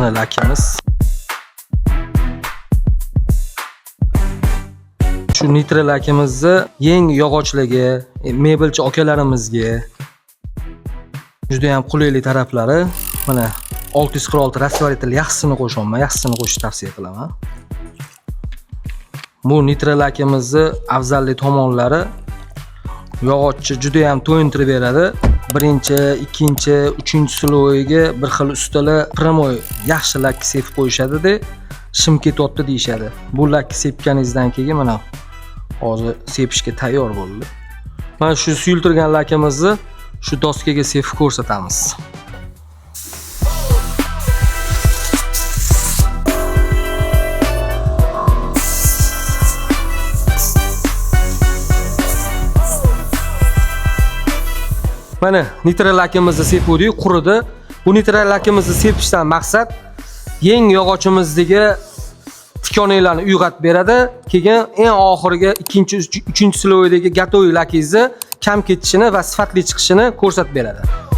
Mana lakimiz. Shu nitra lakimizni yangi yog'ochligi, mebelchi akalarimizga juda ham qulayli taraflari. Mana 646 rasvaritel yaxshisini qo'shaman, yaxshisini qo'shishni tavsiya qilaman. Bu nitra lakimizni afzallik tomonlari yog'ochni juda ham to'yintirib beradi. Birinchi, ikkinchi, uchinchi sloyiga bir xil ustalar primoy yaxshi lakni sepib qo'yishadi-da, shim ketyapti deyishadi. Bu lakni sepganingizdan keyin mana hozir sepishga tayyor bo'ldi. Mana shu suyultirgan lakimizni shu doskaga sepib ko'rsatamiz. Mana nitra lakimizni sepdik, quridi. Bu nitra lakimizni sepishdan maqsad yangi yog'ochimizdagi tikonlarni uyg'otib beradi. Keyin eng oxiriga 2-3 sloydagi gatoy lakingizni kam ketishini va sifatli chiqishini ko'rsatib beradi.